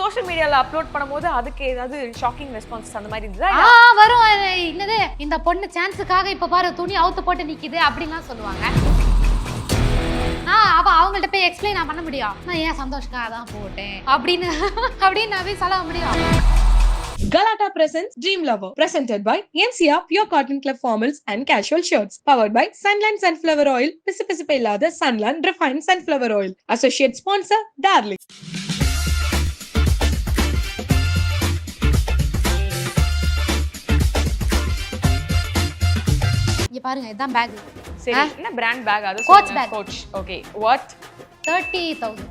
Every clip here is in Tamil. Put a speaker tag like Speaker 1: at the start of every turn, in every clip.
Speaker 1: சோஷியல் மீடியால அப்லோட் பண்ணும்போது அதுக்கு ஏதாவது ஷாக்கிங் ரெஸ்பான்ஸ் அந்த மாதிரி இருந்ததா?
Speaker 2: வரும். என்னது இந்த பொண்ணு சான்ஸுக்காக இப்ப பாரு துணி அவுத்து போட்டு நிக்குது அப்படின்லாம் சொல்லுவாங்க. அவங்கள்ட்ட போய் எக்ஸ்பிளைன் நான் பண்ண முடியும். நான் ஏன் சந்தோஷக்காக தான் போட்டேன் அப்படின்னு நான் போய் சொல்ல முடியும்.
Speaker 3: Galata presents Dream Lover, presented by NCR Pure Cotton Club Formals and Casual Shirts, powered by Sunland Sunflower Oil, பிசுபிசுப்பு இல்லாத Sunland Refined Sunflower Oil. Associate sponsor, Darling.
Speaker 2: இங்க பாருங்க இதான் பேக்.
Speaker 1: சரி, என்ன பிராண்ட் பேக்? அது
Speaker 2: coach bag.
Speaker 1: Coach. Okay. What?
Speaker 2: 30,000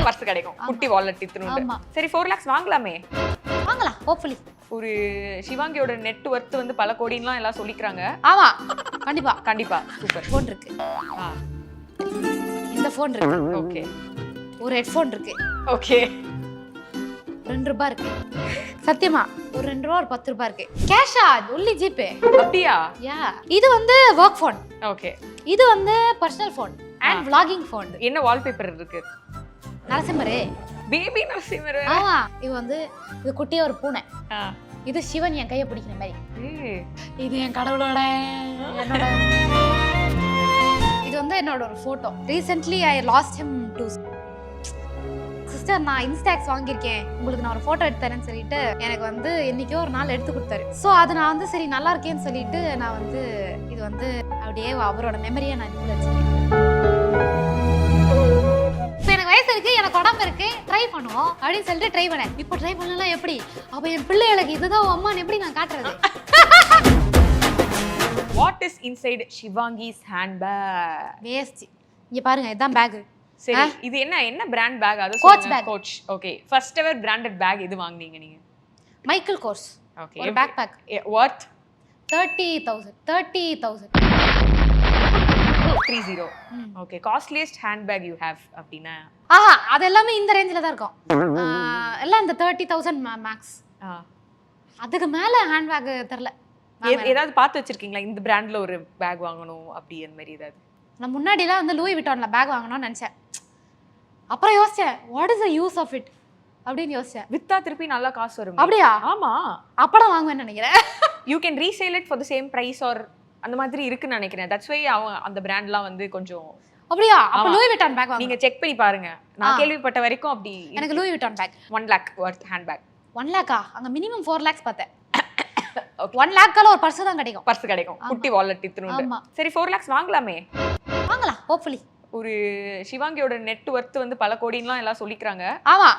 Speaker 1: purse கிடைக்கும். குட்டி வாலெட் இத்துணுண்டு. சரி 4 lakhs வாங்கலாமே.
Speaker 2: வாங்கலாம் ஹோப்ஃபுல்லி.
Speaker 1: ஒரு சிவாங்கியோட நெட் வர்த் வந்து பல கோடின்லாம் எல்லாம் சொல்லிக்கிறாங்க.
Speaker 2: ஆமா கண்டிப்பா
Speaker 1: கண்டிப்பா. சூப்பர்.
Speaker 2: ஃபோன் இருக்கு. இந்த ஃபோன் இருக்கு.
Speaker 1: ஓகே.
Speaker 2: ஒரு ஹெட்ஃபோன் இருக்கு.
Speaker 1: ஓகே.
Speaker 2: 2 ரூபாய் இருக்கு. சத்தியமா ஒரு 2 ரூபாய் ஒரு 10 ரூபாய் இருக்கு. கேஷா ஒன்லி ஜிபே.
Speaker 1: அப்படியா?
Speaker 2: யா. இது வந்து வர்க் ஃபோன்.
Speaker 1: ஓகே.
Speaker 2: இது வந்து personal phone and vlogging phone.
Speaker 1: என்ன வால்பேப்பர் இருக்கு?
Speaker 2: நரசிம்மரே.
Speaker 1: பேபி நரசிம்மர்.
Speaker 2: ஆமா. இது குட்டியா ஒரு பூனை. இது சிவன் என் கையை பிடிக்கிற மாதிரி. இது என் கடவுளோட என்னோட இது வந்து என்னோட ஒரு photo. Recently I lost him to sister. நான் இன்ஸ்டாக்ஸ் வாங்கியிருக்கேன், உங்களுக்கு நான் ஒரு போட்டோ எடுத்து தரேன்னு சொல்லிட்டு எனக்கு வந்து என்னைக்கோ ஒரு நாள் எடுத்து கொடுத்தாரு. ஸோ அது நான் வந்து சரி நல்லா இருக்கேன்னு சொல்லிட்டு நான் வந்து இது வந்து அப்படியே அவரோட மெமரியை நான் இதுல வச்சுருக்கேன். எனக்கு வயசு இருக்கு, எனக்கு உடம்பு இருக்கு, ட்ரை பண்ணுவோம் அப்படின்னு சொல்லிட்டு ட்ரை பண்ணேன். இப்போ ட்ரை பண்ணலாம் எப்படி? அப்ப என் பிள்ளைகளுக்கு இதுதான் அம்மான்னு எப்படி நான் காட்டுறது?
Speaker 1: What is inside Shivangi's handbag?
Speaker 2: Waste. இங்க பாருங்க இதான் பேக்.
Speaker 1: சரி, இது என்ன பிராண்ட் பேக்? அது
Speaker 2: coach bag.
Speaker 1: Coach. Okay. First ever branded bag இது வாங்குனீங்க நீங்க?
Speaker 2: Michael Kors.
Speaker 1: ஓகே.
Speaker 2: ஒரு bag bag.
Speaker 1: What?
Speaker 2: 30,000.
Speaker 1: 30. Okay. Costliest handbag you have அப்படினா?
Speaker 2: அது எல்லாமே இந்த ரேஞ்சில தான் இருக்கும். எல்லாம் இந்த 30,000 மேக்ஸ். அதுக்கு மேல ஹேண்ட்பேக் தெரியல.
Speaker 1: ஏதாவது பார்த்து வச்சிருக்கீங்களா இந்த பிராண்ட்ல ஒரு பேக் வாங்கணும் அப்படி அந்த மாதிரி ஏதாவது?
Speaker 2: நான் முன்னாடிலாம் வந்து லூயி விட்டான்ல பேக் வாங்கணும்னு நினைச்சேன். அப்புறம் யோசிச்சேன் what is the use of it அப்படின்னு யோசிச்சேன்.
Speaker 1: வித்தா திருப்பி நல்லா காசு வரும்.
Speaker 2: அப்படியா?
Speaker 1: ஆமா.
Speaker 2: அப்படம் வாங்குவேன்னு நினைக்கிறேன்.
Speaker 1: You can resale it for the same price or அந்த மாதிரி இருக்குன்னு நினைக்கிறேன். தட்ஸ் வை அந்த பிராண்ட்லாம் வந்து கொஞ்சம்.
Speaker 2: அப்படியா? அப்ப லூயி விட்டான் பேக் வாங்க.
Speaker 1: நீங்க செக் பண்ணி பாருங்க. நான் கேள்விப்பட்ட வரைக்கும் அப்படி.
Speaker 2: எனக்கு Louis Vuitton bag
Speaker 1: 1 lakh worth handbag.
Speaker 2: 1 lakh அங்க மினிமம் 4 lakhs பார்த்தேன். 1 lakhல ஒரு பர்ஸ் தான் கிடைக்கும்.
Speaker 1: பர்ஸ் கிடைக்கும். குட்டி வாலெட் இத்துணுண்டு. சரி 4 lakhs வாங்கலாமே.
Speaker 2: வாங்கலாம் ஹோப்ஃபுல்லி.
Speaker 1: ஒரு சிவாங்கியோட நெட் வர்த் வந்து பல கோடின்லாம் எல்லாம் சொல்லிக்கிறாங்க.
Speaker 2: ஆமா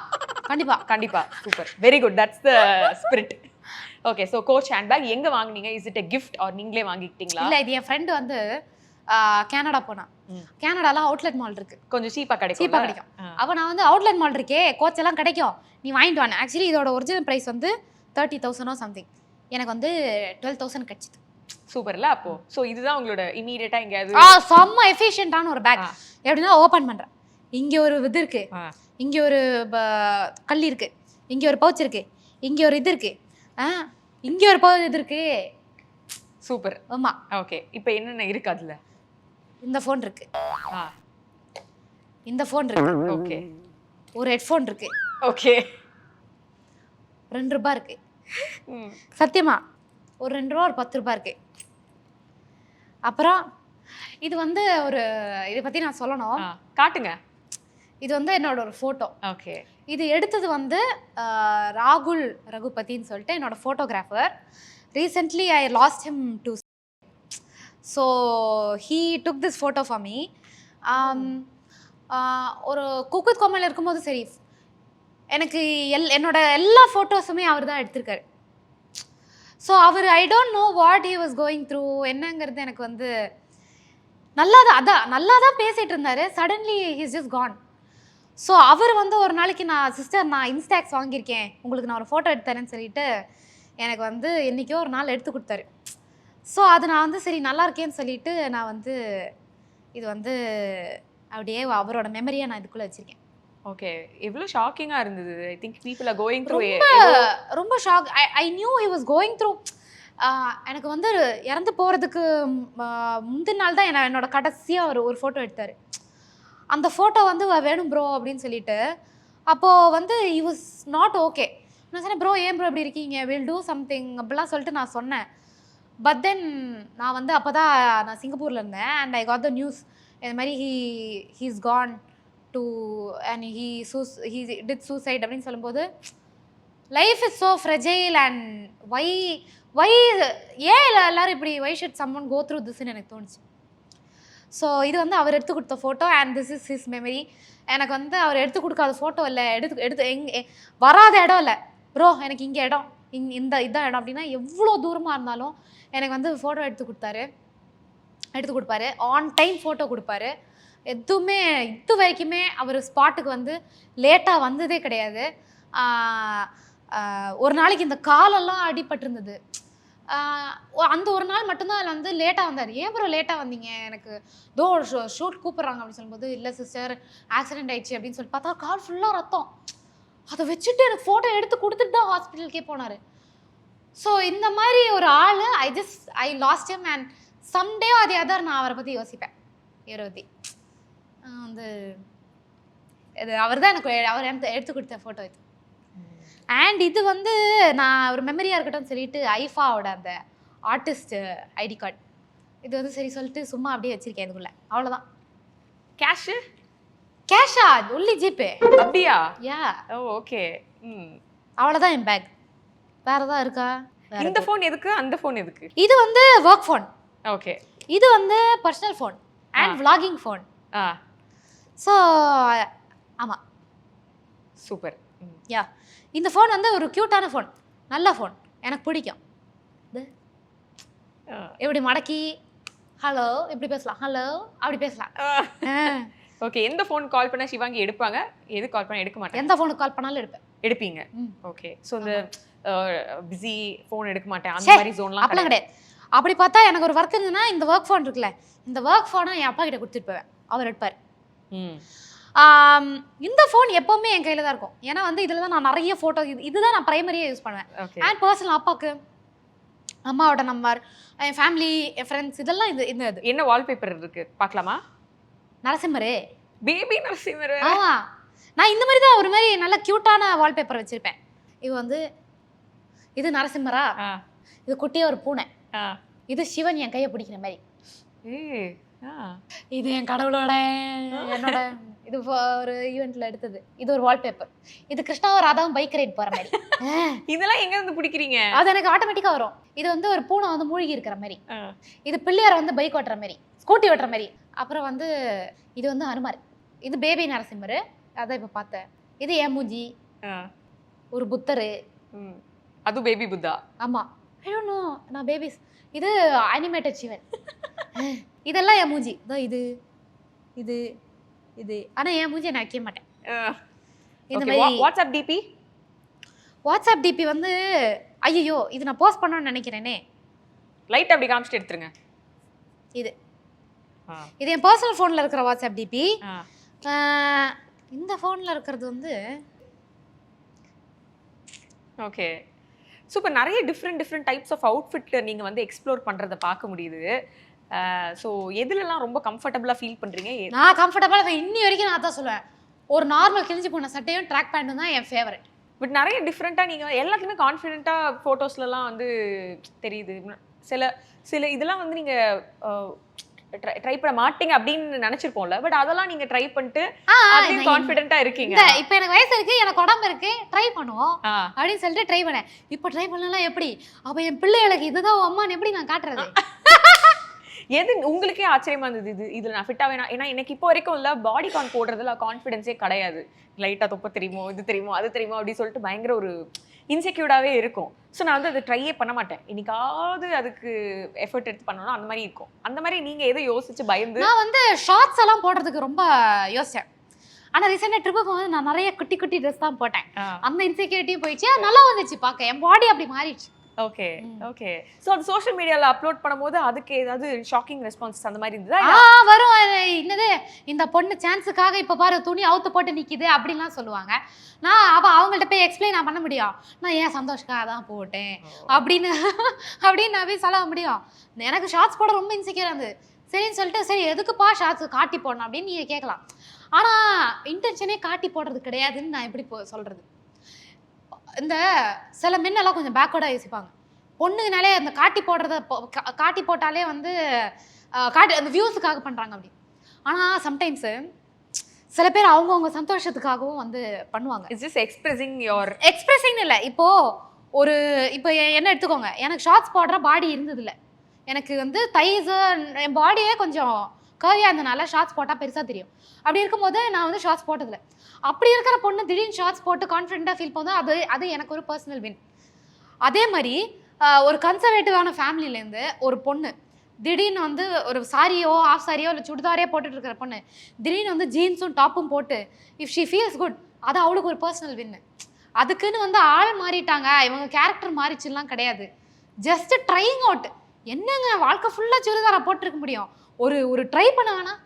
Speaker 2: கண்டிப்பா
Speaker 1: கண்டிப்பா. Super. Very good. That's the spirit. Okay. So coach handbag எங்க வாங்குனீங்க? Is it a gift or நீங்களே வாங்கிட்டீங்களா?
Speaker 2: இல்ல, இது என் ஃப்ரெண்ட் வந்து கனடா போனா. கனடால அவுட்லெட் மால் இருக்கு.
Speaker 1: கொஞ்சம் சீப்பா கிடைக்கும்.
Speaker 2: அப்ப நான் வந்து அவுட்லெட் மால் இருக்கே, கோச் எல்லாம் கிடைக்கும், நீ வாங்கிட்டு வாங்க. ஆக்சுவலி இதோட ஒரிஜினல் பிரைஸ் வந்து 30,000 சம்திங். எனக்கு வந்து 12,000 கிடைச்சது.
Speaker 1: சூப்பர்ல. அப்போ சோ இதுதான் உங்களோட இமிடியேட்டா எங்கயாவது?
Speaker 2: செம்ம எஃபிஷியன்ட்டான ஒரு பேக். எப்படின்னா ஓபன் பண்றேன், இங்க ஒரு இது இருக்கு, இங்க ஒரு கல்லி இருக்கு, இங்க ஒரு பவுச் இருக்கு, இங்க ஒரு இது இருக்கு, இங்க ஒரு பவுச் இது இருக்கு.
Speaker 1: சூப்பர்.
Speaker 2: ஆமா.
Speaker 1: ஓகே. இப்போ என்னென்ன இருக்கு அதுல?
Speaker 2: இந்த ஃபோன் இருக்கு. இந்த ஃபோன் இருக்கு.
Speaker 1: ஓகே.
Speaker 2: ஒரு ஹெட்ஃபோன் இருக்கு.
Speaker 1: ஓகே.
Speaker 2: 2 ரூபாய் இருக்கு. சத்தியமா ஒரு 2 ரூபாய் ஒரு 10 ரூபாய் இருக்கு. அப்புறம் இது வந்து ஒரு இத பத்தி நான் சொல்லணும்.
Speaker 1: காட்டுங்க.
Speaker 2: இது வந்து என்னோட ஒரு போட்டோ.
Speaker 1: ஓகே.
Speaker 2: இது எடுத்தது வந்து ராகுல் ரகுபதின்னு சொல்லிட்டு என்னோட photographer. Recently I lost him to so he took this photo for me. ஒரு குக் வித் கோமாளில இருக்கும்போது சரி, எனக்கு என்னோட எல்லா ஃபோட்டோஸுமே அவர் தான் எடுத்திருக்காரு. ஸோ அவர் I don't know what he was going through என்னங்கிறது எனக்கு வந்து நல்லா தான் பேசிகிட்டு இருந்தார். Suddenly he's just gone. So அவர் வந்து ஒரு நாளைக்கு நான் இன்ஸ்டாக்ஸ் வாங்கியிருக்கேன், உங்களுக்கு நான் ஒரு ஃபோட்டோ எடுத்து தரேன்னு சொல்லிட்டு எனக்கு வந்து என்றைக்கோ ஒரு நாள் எடுத்து கொடுத்தாரு. ஸோ அது நான் வந்து சரி நல்லா இருக்கேன்னு சொல்லிட்டு நான் வந்து இது வந்து அப்படியே அவரோட மெமரியை நான் இதுக்குள்ளே வச்சுருக்கேன்.
Speaker 1: ஓகே. எவ்வளோ ஷாக்கிங்காக இருந்தது. I think people are going through.
Speaker 2: ரொம்ப shock. I knew he was going through. எனக்கு வந்து இறந்து போகிறதுக்கு முந்தின நாள் தான் என்னோட கடைசியாக ஒரு ஃபோட்டோ எடுத்தார். அந்த ஃபோட்டோ வந்து வேணும் ப்ரோ அப்படின்னு சொல்லிட்டு அப்போது வந்து he was not okay. நான் சொன்னேன் ப்ரோ ஏன் ப்ரோ இப்படி இருக்கீங்க, வில் டூ சம்திங் அப்படிலாம் சொல்லிட்டு நான் சொன்னேன். பட் தென் நான் வந்து அப்போ தான் நான் சிங்கப்பூரில் இருந்தேன் and I got the news இந்த மாதிரி he's gone too and he did suicide அப்படின்னு சொல்லும்போது life is so fragile and why ஏன் எல்லாரும் இப்படி why should someone go through திஸ்ன்னு எனக்கு தோணுச்சு. ஸோ இது வந்து அவர் எடுத்து கொடுத்த photo and this is his memory. எனக்கு வந்து அவர் எடுத்து கொடுக்காத ஃபோட்டோ இல்லை, எடுத்து வராத இடம் இல்லை ப்ரோ, எனக்கு இங்கே இடம் இதான் இடம் அப்படின்னா எவ்வளோ தூரமாக இருந்தாலும் எனக்கு வந்து ஃபோட்டோ எடுத்து கொடுப்பாரு. ஆன் டைம் ஃபோட்டோ கொடுப்பாரு. எதுவுமே இது வரைக்குமே அவர் ஸ்பாட்டுக்கு வந்து லேட்டாக வந்ததே கிடையாது. ஒரு நாளைக்கு இந்த காலெல்லாம் அடிபட்டிருந்தது. அந்த ஒரு நாள் மட்டும்தான் அதில் வந்து லேட்டாக வந்தார். ஏன் ப்ரோ லேட்டாக வந்தீங்க, எனக்கு தோ ஷூட் கூப்பிட்றாங்க அப்படின்னு சொல்லும்போது இல்லை சிஸ்டர் ஆக்சிடென்ட் ஆயிடுச்சு அப்படின்னு சொல்லி பார்த்தா கால் ஃபுல்லாக ரத்தம். அதை வச்சுட்டு எனக்கு ஃபோட்டோ எடுத்து கொடுத்துட்டு தான் ஹாஸ்பிட்டலுக்கே போனார். ஸோ இந்த மாதிரி ஒரு ஆள் ஐ லாஸ்ட் ஹிம் அண்ட் சம்டே அது அதர் நான் அவரை பற்றி யோசிப்பேன். இவரை பற்றி வந்து இது அவர் தான் அவர் எடுத்து கொடுத்த ஃபோட்டோ இது. அண்ட் இது வந்து நான் ஒரு மெமரியாக இருக்கட்டும் சொல்லிட்டு ஐஃபாவோட அந்த ஆர்டிஸ்ட் ஐடி கார்டு இது வந்து சரி சொல்லிட்டு சும்மா அப்படியே வச்சுருக்கேன் இதுக்குள்ளே. அவ்வளோதான். கேஷா ஒன்லி ஜிபே.
Speaker 1: அப்படியா?
Speaker 2: யா.
Speaker 1: ஓ ஓகே.
Speaker 2: அவ்வளோதான் என் பேக். வேறு தான் இருக்கா?
Speaker 1: இந்த ஃபோன் எதுக்கு, அந்த ஃபோன் எதுக்கு?
Speaker 2: இது வந்து ஒர்க் ஃபோன்.
Speaker 1: ஓகே.
Speaker 2: இது வந்து personal phone and vlogging phone. So ஆமாம்
Speaker 1: சூப்பர்.
Speaker 2: யா. இந்த ஃபோன் வந்து ஒரு க்யூட்டான ஃபோன், நல்ல ஃபோன், எனக்கு பிடிக்கும். இது எப்படி மடக்கி ஹலோ இப்படி பேசலாம், ஹலோ அப்படி பேசலாம்.
Speaker 1: ஓகே. எந்த ஃபோன் கால் பண்ணா சிவாங்கி எடுப்பாங்க, எது கால் பண்ணா எடுக்க மாட்டாங்க?
Speaker 2: எந்த ஃபோனுக்கு கால் பண்ணாலும்
Speaker 1: எடுப்பீங்க. ஓகே. ஸோ இந்த பிஸி ஃபோன் எடுக்க மாட்டேன் அந்த மாதிரி ஜோன்லாம்
Speaker 2: அப்படிலாம் கிடையாது. அப்படி பார்த்தா எனக்கு ஒரு ஒர்க் இருந்ததுன்னா இந்த ஒர்க் ஃபோன் இருக்குல்ல, இந்த ஒர்க் ஃபோனை என் அப்பா கிட்ட கொடுத்துட்டு போவேன், அவர் எடுப்பார். இந்த ஃபோன் எப்போவுமே என் கையில் தான் இருக்கும். ஏன்னா வந்து இதில் தான் நான் நிறைய ஃபோட்டோ இதுதான் நான் ப்ரைமரியாக யூஸ் பண்ணுவேன். அண்ட் பர்சனல் அப்பாவுக்கு அம்மாவோட நம்பர், என் ஃபேமிலி, என் ஃப்ரெண்ட்ஸ் இதெல்லாம் இது
Speaker 1: என்ன வால்பேப்பர் இருக்கு பார்க்கலாமா?
Speaker 2: நரசிம்மரு,
Speaker 1: பேபி நரசிம்மரு.
Speaker 2: ஆமாம், நான் இந்த மாதிரி தான் ஒரு மாதிரி நல்ல க்யூட்டான வால்பேப்பர் வச்சுருப்பேன். இது வந்து இது நரசிம்மரா, இது குட்டியாக ஒரு பூனை, இது சிவன் என் கையை பிடிக்கிற மாதிரி, இது என் கடவுளோட என்னோட இது ஒரு ஈவெண்ட்ல எடுத்தது, இது ஒரு வால்பேப்பர், இது கிருஷ்ணாவும் ராதாவும் பைக் ரைட் போற மாதிரி.
Speaker 1: இதெல்லாம் எங்க இருந்து பிடிக்கிறீங்க?
Speaker 2: அது எனக்கு ஆட்டோமேட்டிக்கா வரும். இது வந்து ஒரு பூனை வந்து மூழ்கி இருக்கிற மாதிரி, இது பிள்ளையார் வந்து பைக் ஓட்டுற மாதிரி, ஸ்கூட்டி ஓட்டுற மாதிரி. அப்புறம் வந்து இது வந்து ஹனுமார், இது பேபி நரசிம்மர், அதான் இப்போ பார்த்தேன். இது ஏன் மூஞ்சி, ஒரு புத்தர்,
Speaker 1: அது பேபி புத்தா.
Speaker 2: ஆமா, ஐ டோன்ட் நோ, நான் பேபிஸ். இது அனிமேட்டட் சிவன். இதெல்லாம் என் மூஞ்சி தான். இது இது இது ஆனால் என் மூஞ்சி நான் வைக்க மாட்டேன். இந்த மாதிரி வாட்ஸ்அப் டிபி வந்து ஐயோ இது நான் போஸ்ட் பண்ணணும்னு நினைக்கிறேனே,
Speaker 1: லைட் அப்படி காமிச்சிட்டு எடுத்துருங்க. இது
Speaker 2: என் பர்சனல் ஃபோனில் இருக்கிற வாட்ஸ்அப் டிபி. இந்த ஃபோனில் இருக்கிறது வந்து
Speaker 1: ஓகே சூப்பர். நிறைய டிஃப்ரெண்ட் டைப்ஸ் ஆஃப் அவுட்ஃபிட் நீங்கள் வந்து எக்ஸ்ப்ளோர் பண்ணுறதை பார்க்க முடியுது. ஸோ எதுலலாம் ரொம்ப கம்ஃபர்டபுளாக ஃபீல் பண்ணுறீங்க?
Speaker 2: நான் கம்ஃபர்டபுளாக இன்னி வரைக்கும் நான் தான் சொல்லுவேன், ஒரு நார்மல் கிழிஞ்சு போன சட்டையும் ட்ராக் பேண்ட்டும் தான் என் ஃபேவரட்.
Speaker 1: பட் நிறைய டிஃப்ரெண்ட்டாக நீங்கள் எல்லாத்துலேயுமே கான்ஃபிடென்ட்டாக ஃபோட்டோஸ்லலாம் வந்து தெரியுது. சில இதெல்லாம் வந்து நீங்கள் ட்ரை பண்ண மாட்டீங்க அப்படின்னு நினைச்சிருப்போம்ல, பட் அதெல்லாம் நீங்க ட்ரை பண்ணிட்டு அப்படியே கான்ஃபிடென்ட்டா இருக்கீங்க.
Speaker 2: இப்போ எனக்கு வயசு இருக்கு, எனக்கு உடம்பு இருக்கு, ட்ரை பண்ணுவோம் அப்படின்னு சொல்லிட்டு ட்ரை பண்ணேன். இப்போ ட்ரை பண்ணலாம் எப்படி? அப்போ என் பிள்ளைகளுக்கு இதுதான் அம்மான்னு எப்படி நான் காட்டுறது?
Speaker 1: எது உங்களுக்கே ஆச்சரியமா இருந்தது இதுல நான் ஃபிட்டா வேணா? ஏன்னா எனக்கு இப்போ வரைக்கும் இல்ல பாடி கான் போடுறதுல கான்ஃபிடென்ஸே கிடையாது. லைட்டா தொப்ப தெரியுமோ, இது தெரியுமோ, அது தெரியுமோ அப்படி சொல்லிட்டு பயங்கர ஒரு இன்செக்யூர்டாவே இருக்கும். ஸோ நான் வந்து அதை ட்ரையே பண்ண மாட்டேன். இன்னைக்காவது அதுக்கு எஃபர்ட் எடுத்து பண்ணணும் அந்த மாதிரி இருக்கும். அந்த மாதிரி நீங்க எதை யோசிச்சு பயந்து?
Speaker 2: நான் வந்து ஷார்ட்ஸ் எல்லாம் போடுறதுக்கு ரொம்ப யோசிச்சேன். ஆனா ரீசெண்டாக ட்ரிப்பு போகும்போது நான் நிறைய குட்டி குட்டி ட்ரெஸ் தான் போட்டேன். அந்த இன்செக்யூரிட்டியும் போயிடுச்சு, நல்லா வந்துச்சு பார்க்க, என் பாடி அப்படி மாறிடுச்சு.
Speaker 1: Okay okay. ஸோ அது சோஷியல் மீடியாவில் அப்லோட் பண்ணும்போது அதுக்கு ஏதாவது ஷாக்கிங் ரெஸ்பான்ஸ் அந்த மாதிரி இருந்ததா?
Speaker 2: வரும். என்னது இந்த பொண்ணு சான்ஸுக்காக இப்போ பாரு துணி அவுத்து போட்டு நிற்கிது அப்படின்லாம் சொல்லுவாங்க. நான் அவங்கள்ட்ட போய் எக்ஸ்பிளைன் நான் பண்ண முடியும், நான் ஏன் சந்தோஷக்காக தான் போட்டேன் அப்படின்னு நான் போய் சொல்ல முடியும். எனக்கு ஷார்ட்ஸ் போட ரொம்ப இன்செக்யூராக இருந்தது. சரின்னு சொல்லிட்டு சரி எதுக்குப்பா ஷார்ட்ஸ் காட்டி போடணும் அப்படின்னு நீங்கள் கேட்கலாம். ஆனா இன்டென்ஷனே காட்டி போடுறது கிடையாதுன்னு நான் எப்படி சொல்றது. இந்த சில மென்னெல்லாம் கொஞ்சம் பேக்வர்டாக யோசிப்பாங்க. பொண்ணுங்கனாலே அந்த காட்டி போடுறத காட்டி போட்டாலே வந்து காட்டி அந்த வியூஸுக்காக பண்ணுறாங்க அப்படி. ஆனால் சம்டைம்ஸு சில பேர் அவங்கவுங்க சந்தோஷத்துக்காகவும் வந்து பண்ணுவாங்க.
Speaker 1: Is just expressing your
Speaker 2: expressing இல்லை. இப்போ என்ன எடுத்துக்கோங்க, எனக்கு ஷார்ட்ஸ் போடுற பாடி இருந்ததில்லை. எனக்கு வந்து தைஸு என் பாடியே கொஞ்சம் கர்வியாக இருந்தனால ஷார்ட்ஸ் போட்டால் பெருசாக தெரியும். அப்படி இருக்கும்போது நான் வந்து ஷார்ட்ஸ் போட்டதில்லை. அப்படி இருக்கிற பொண்ணு திடீர்னு ஷார்ட்ஸ் போட்டு கான்ஃபிடென்ட்டாக ஃபீல் பண்ணும். அது எனக்கு ஒரு பர்சனல் வின். அதே மாதிரி ஒரு கன்சர்வேட்டிவான ஃபேமிலியிலேருந்து ஒரு பொண்ணு திடீர்னு வந்து ஒரு சாரியோ ஆஃப் சாரியோ இல்லை சுடிதாரே போட்டுட்டு இருக்கிற பொண்ணு திடீர்னு வந்து ஜீன்ஸும் டாப்பும் போட்டு இஃப் ஷி ஃபீல்ஸ் குட், அது அவளுக்கு ஒரு பர்சனல் வின்னு. அதுக்குன்னு வந்து ஆள் மாறிட்டாங்க, இவங்க கேரக்டர் மாறிச்சுலாம் கிடையாது. Just trying out. என்னங்க வாழ்க்கை ஃபுல்லாக சுடிதாரை போட்டிருக்க முடியும்? ஒரு ட்ரை பண்ண வேணாம்.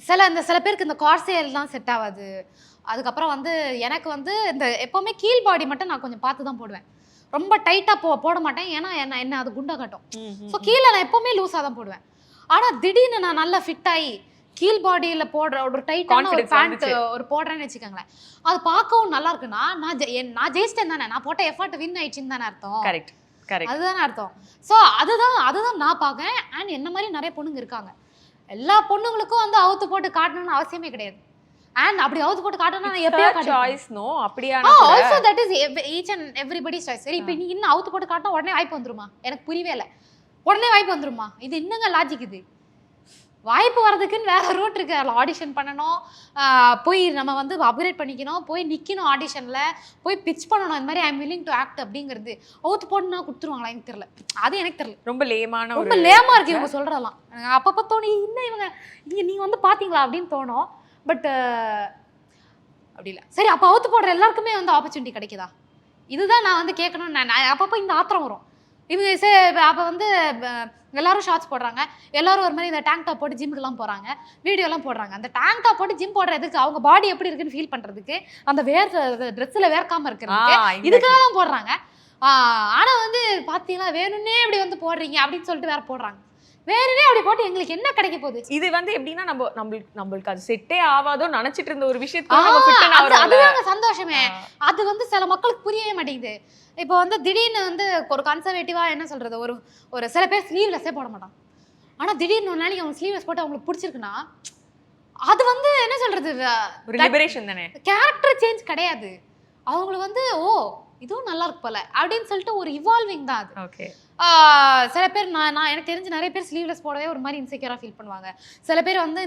Speaker 2: சில பேருக்கு இந்த கார்சேல்லாம் செட் ஆகாது. அதுக்கப்புறம் வந்து எனக்கு வந்து இந்த எப்போவுமே கீழ் பாடி மட்டும் நான் கொஞ்சம் பார்த்து தான் போடுவேன். ரொம்ப டைட்டாக போட மாட்டேன், ஏன்னா என்ன அது குண்டா காட்டும். ஸோ கீழே நான் எப்போவுமே லூஸாக தான் போடுவேன். ஆனால் திடீர்னு நான் நல்லா ஃபிட் ஆகி கீழ் பாடியில் போடுற ஒரு டைட்டான ஒரு பேண்ட் ஒரு போடுறேன்னு வச்சுக்கோங்களேன், அது பார்க்கவும் நல்லா இருக்குன்னா நான் ஜெயிச்சிட்டேன் தானே, நான் போட்ட எஃபர்ட் வின் ஆயிடுச்சுன்னு தானே அர்த்தம்.
Speaker 1: கரெக்ட் கரெக்ட்,
Speaker 2: அதுதானே அர்த்தம். ஸோ அதுதான் நான் பார்க்கேன். அண்ட் என்ன மாதிரி நிறைய பொண்ணுங்க இருக்காங்க. எல்லா பொண்ணுங்களுக்கும் வந்து அவுத்து போட்டு காட்டணும்னு அவசியமே கிடையாது. அண்ட் அப்படி அவுத்து போட்டு காட்டணும்னா நான் எப்பயோ
Speaker 1: சாய்ஸ் நோ அப்படியான
Speaker 2: also that is each and everybody's choice. சரி, இப்போ நீ இன்னும் அவுத்து போட்டு காட்டினா உடனே வாய்ப்பு வந்துருமா? எனக்கு புரியவே இல்லை. உடனே வாய்ப்பு வந்துருமா? இது என்னங்க லாஜிக்? இது வாய்ப்பு வர்றதுக்குன்னு வேற ரூட் இருக்கு. அதில் ஆடிஷன் பண்ணணும், போய் நம்ம வந்து அப்கிரேட் பண்ணிக்கணும், போய் நிற்கணும், ஆடிஷனில் போய் பிச் பண்ணணும். இந்த மாதிரி I am willing to act அப்படிங்கிறது அவுத்து போட்டுனா கொடுத்துருவாங்களா? எனக்கு தெரியல. அது எனக்கு தெரியல.
Speaker 1: ரொம்ப லேமான
Speaker 2: ரொம்ப லேமா இருக்கு இவங்க சொல்றதெல்லாம். அப்பப்போ தோணி இன்னும் இவங்க நீங்க வந்து பாத்தீங்களா அப்படின்னு தோணும். பட் அப்படி இல்லை. சரி, அப்போ அவுத்து போடுற எல்லாருக்குமே வந்து ஆப்பர்ச்சுனிட்டி கிடைக்குதா? இதுதான் நான் வந்து கேட்கணும்னு நான் அப்பப்போ இந்த ஆத்திரம் வரும். இவங்க அப்போ வந்து எல்லாரும் ஷார்ட்ஸ் போடுறாங்க, எல்லாரும் ஒரு மாதிரி இந்த டேங்க் டாப் போட்டு ஜிம்முக்கெல்லாம் போகிறாங்க, வீடியோலாம் போடுறாங்க. அந்த டேங்க் டாப் போட்டு ஜிம் போடுறதுக்கு அவங்க பாடி எப்படி இருக்குன்னு ஃபீல் பண்ணுறதுக்கு, அந்த ட்ரெஸ்ஸில் வேர்க்காமல் இருக்கிறதுக்கு, இதுக்காக தான் போடுறாங்க. ஆனால் வந்து பார்த்தீங்கன்னா வேணும்னே இப்படி வந்து போடுறீங்க அப்படின்னு சொல்லிட்டு வேற போடுறாங்க. வேறே அப்படி போட்டு எங்களுக்கு என்ன கிடைக்க போகுது? இது
Speaker 1: வந்து எப்படின்னா நம்மளுக்கு அது செட்டே ஆகாதோ நினைச்சிட்டு இருந்த ஒரு விஷயத்துக்கு
Speaker 2: அதுதாங்க சந்தோஷமே. அது வந்து சில மக்களுக்கு புரியவே மாட்டேங்குது. இப்போ வந்து திடீர்னு வந்து ஒரு கன்சர்வேட்டிவா என்ன சொல்றது, ஒரு சில பேர் ஸ்லீவ்லெஸ்ஸே போட மாட்டான். ஆனா திடீர்னு ஒரு நாளைக்கு அவங்க ஸ்லீவ்லெஸ் போட்டு அவங்களுக்கு பிடிச்சிருக்குன்னா அது வந்து என்ன சொல்றது,
Speaker 1: லிபரேஷன் தானே,
Speaker 2: கேரக்டர் சேஞ்ச் கிடையாது. அவங்களுக்கு வந்து இதுவும் நல்லா இருக்கு போல அப்படின்னு சொல்லிட்டு ஒரு இவால்விங் தான் அது.
Speaker 1: ஓகே.
Speaker 2: சில பேர் நான் எனக்கு தெரிஞ்சு நிறைய பேர் ஸ்லீவ்லெஸ் போடவே ஒரு மாதிரி இன்செக்யூராக ஃபீல் பண்ணுவாங்க. சில பேர் வந்து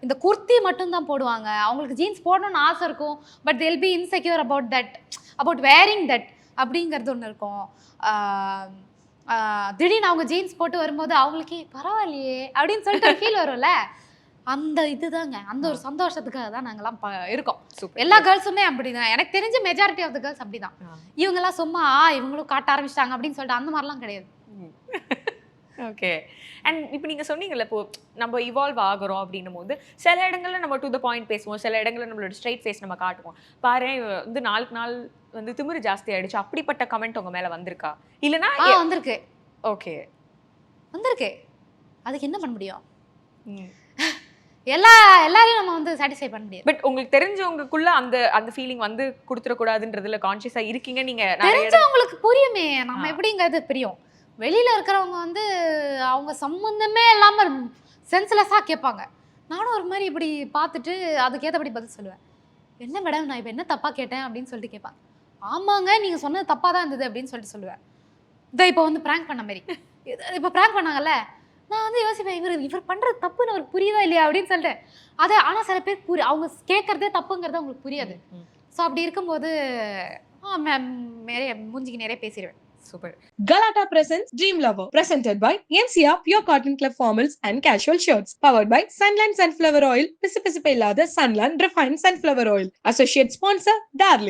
Speaker 2: இந்த குர்த்தி மட்டும்தான் போடுவாங்க. அவங்களுக்கு ஜீன்ஸ் போடணும்னு ஆசை இருக்கும், but they'll be insecure about wearing that அப்படிங்கிறது ஒன்று இருக்கும். திடீர்னு அவங்க ஜீன்ஸ் போட்டு வரும்போது அவங்களுக்கே பரவாயில்லையே அப்படின்னு சொல்லிட்டு ஃபீல் வரும்ல. அந்த இதுதாங்க, அந்த ஒரு சந்தோஷத்துக்காக தான் நாங்கெல்லாம் இருக்கோம். எல்லா கேர்ள்ஸுமே அப்படிதான். எனக்கு தெரிஞ்ச மெஜாரிட்டி ஆஃப் த கேர்ள்ஸ் அப்படிதான். இவங்கெல்லாம் சும்மா இவங்களும் காட்ட ஆரம்பிச்சிட்டாங்க அப்படின்னு சொல்லிட்டு அந்த மாதிரிலாம் கிடையாது.
Speaker 1: ஓகே. அண்ட் இப்போ நீங்கள் சொன்னீங்கல்ல, இப்போ நம்ம இவால்வ் ஆகிறோம் அப்படின்னும் போது சில இடங்கள்ல நம்ம டு த பாயிண்ட் பேசுவோம், சில இடங்களில் நம்மளோட ஸ்ட்ரைட் ஃபேஸ் நம்ம காட்டுவோம். பாரு வந்து நாளுக்கு நாள் வந்து திமிரு ஜாஸ்தி ஆயிடுச்சு, அப்படிப்பட்ட கமெண்ட் உங்க மேல வந்திருக்கா? இல்லைன்னா
Speaker 2: வந்திருக்கு.
Speaker 1: ஓகே,
Speaker 2: வந்திருக்கு. அதுக்கு என்ன பண்ண முடியும்? எல்லாரையும் நம்ம வந்து சாட்டிஸ்ஃபை பண்ண முடியாது.
Speaker 1: பட் உங்களுக்கு தெரிஞ்சவங்களுக்குள்ள அந்த ஃபீலிங் வந்து கொடுத்துடக்கூடாதுன்றதுல கான்ஷியஸா இருக்கீங்க நீங்க?
Speaker 2: தெரிஞ்சவங்களுக்கு புரியுமே நம்ம எப்படிங்கிறது புரியும். வெளியில இருக்கிறவங்க வந்து அவங்க சம்பந்தமே இல்லாம சென்ஸ்லெஸ்ஸா கேட்பாங்க. நானும் ஒரு மாதிரி இப்படி பார்த்துட்டு அதுக்கேற்றபடி பதில் சொல்லுவேன். என்ன மேடம் நான் இப்போ என்ன தப்பா கேட்டேன் அப்படின்னு சொல்லிட்டு கேட்பாங்க. ஆமாங்க நீங்க சொன்னது தப்பா தான் இருந்தது அப்படின்னு சொல்லிட்டு சொல்லுவேன். இப்போ வந்து பிராங்க் பண்ண மாதிரி இப்போ பிராங்க் பண்ணாங்கல்ல, நான் வந்து யோசிப்பேன் இவர் பண்ணுறது தப்புன்னு அவருக்கு புரியுதா இல்லையா அப்படின்னு சொல்லிட்டு. அதை ஆனால் சில பேர் அவங்க கேட்கறதே தப்புங்கிறது அவங்களுக்கு புரியாது. ஸோ அப்படி இருக்கும்போது மூஞ்சிக்கு நிறைய பேசிடுவேன்.
Speaker 1: Super.
Speaker 3: Galata presents Dream Lover, presented by NCR Pure Cotton Club Formals and Casual Shirts, powered by Sunland Sunflower Oil, Pisipilla Sunland Refined Sunflower Oil, associate sponsor Darling.